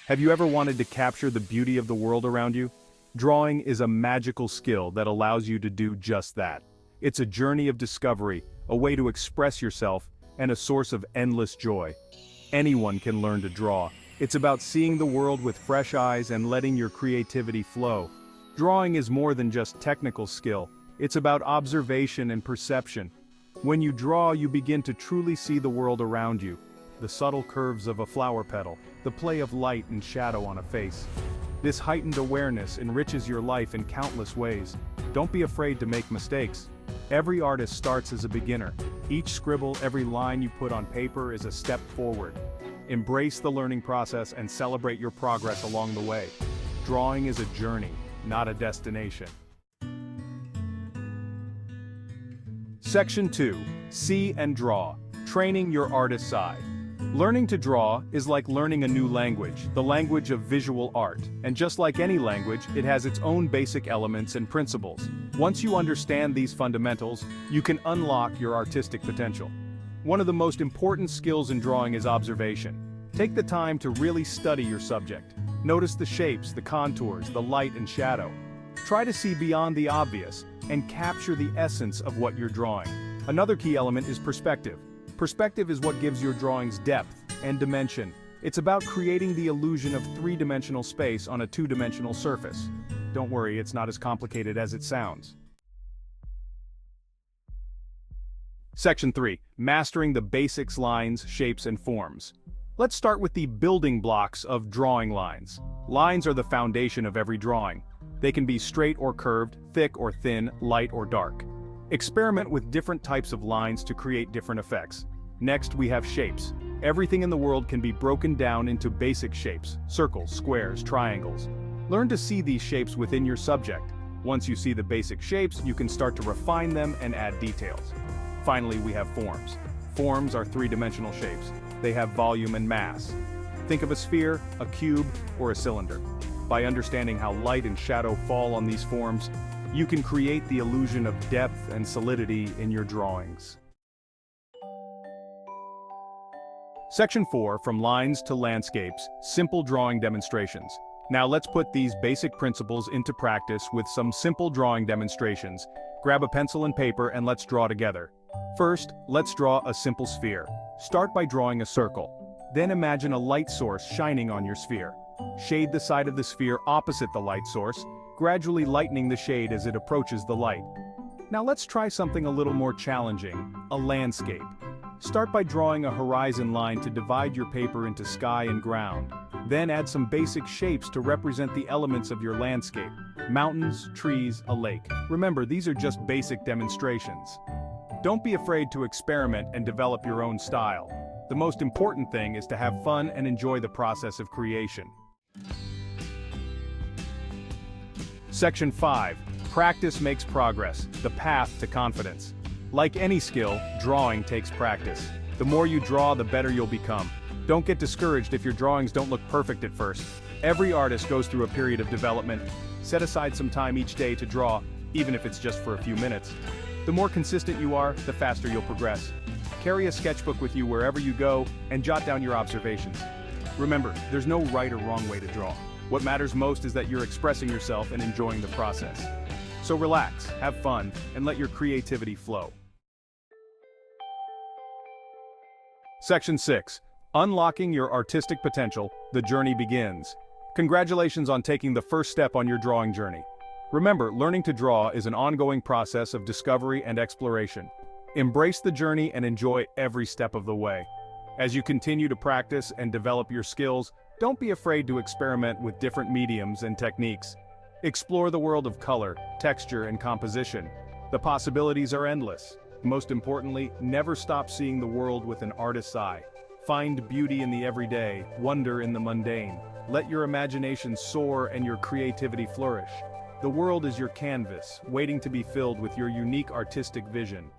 Have you ever wanted to capture the beauty of the world around you? Drawing is a magical skill that allows you to do just that. It's a journey of discovery, a way to express yourself, and a source of endless joy. Anyone can learn to draw. It's about seeing the world with fresh eyes and letting your creativity flow. Drawing is more than just technical skill. It's about observation and perception. When you draw, you begin to truly see the world around you. The subtle curves of a flower petal, the play of light and shadow on a face. This heightened awareness enriches your life in countless ways. Don't be afraid to make mistakes. Every artist starts as a beginner. Each scribble, every line you put on paper is a step forward. Embrace the learning process and celebrate your progress along the way. Drawing is a journey, not a destination. Section 2. See and Draw. Training your artist's eye. Learning to draw is like learning a new language, the language of visual art. And just like any language, it has its own basic elements and principles. Once you understand these fundamentals, you can unlock your artistic potential. One of the most important skills in drawing is observation. Take the time to really study your subject. Notice the shapes, the contours, the light and shadow. Try to see beyond the obvious and capture the essence of what you're drawing. Another key element is perspective. Perspective is what gives your drawings depth and dimension. It's about creating the illusion of three-dimensional space on a two-dimensional surface. Don't worry, it's not as complicated as it sounds. Section 3. Mastering the basics, lines, shapes, and forms. Let's start with the building blocks of drawing lines. Lines are the foundation of every drawing. They can be straight or curved, thick or thin, light or dark. Experiment with different types of lines to create different effects. Next, we have shapes. Everything in the world can be broken down into basic shapes: circles, squares, triangles. Learn to see these shapes within your subject. Once you see the basic shapes, you can start to refine them and add details. Finally, we have forms. Forms are three-dimensional shapes. They have volume and mass. Think of a sphere, a cube, or a cylinder. By understanding how light and shadow fall on these forms, you can create the illusion of depth and solidity in your drawings. Section 4. From Lines to Landscapes, Simple Drawing Demonstrations. Now let's put these basic principles into practice with some simple drawing demonstrations. Grab a pencil and paper and let's draw together. First, let's draw a simple sphere. Start by drawing a circle. Then imagine a light source shining on your sphere. Shade the side of the sphere opposite the light source, gradually lightening the shade as it approaches the light. Now let's try something a little more challenging, a landscape. Start by drawing a horizon line to divide your paper into sky and ground. Then add some basic shapes to represent the elements of your landscape: mountains, trees, a lake. Remember, these are just basic demonstrations. Don't be afraid to experiment and develop your own style. The most important thing is to have fun and enjoy the process of creation. Section 5. Practice makes progress, the path to confidence. Like any skill, drawing takes practice. The more you draw, the better you'll become. Don't get discouraged if your drawings don't look perfect at first. Every artist goes through a period of development. Set aside some time each day to draw, even if it's just for a few minutes. The more consistent you are, the faster you'll progress. Carry a sketchbook with you wherever you go and jot down your observations. Remember, there's no right or wrong way to draw. What matters most is that you're expressing yourself and enjoying the process. So relax, have fun, and let your creativity flow. Section 6. Unlocking your artistic potential, the journey begins. Congratulations on taking the first step on your drawing journey. Remember, learning to draw is an ongoing process of discovery and exploration. Embrace the journey and enjoy every step of the way. As you continue to practice and develop your skills, don't be afraid to experiment with different mediums and techniques. Explore the world of color, texture, and composition. The possibilities are endless. Most importantly, never stop seeing the world with an artist's eye. Find beauty in the everyday, wonder in the mundane. Let your imagination soar and your creativity flourish. The world is your canvas, waiting to be filled with your unique artistic vision.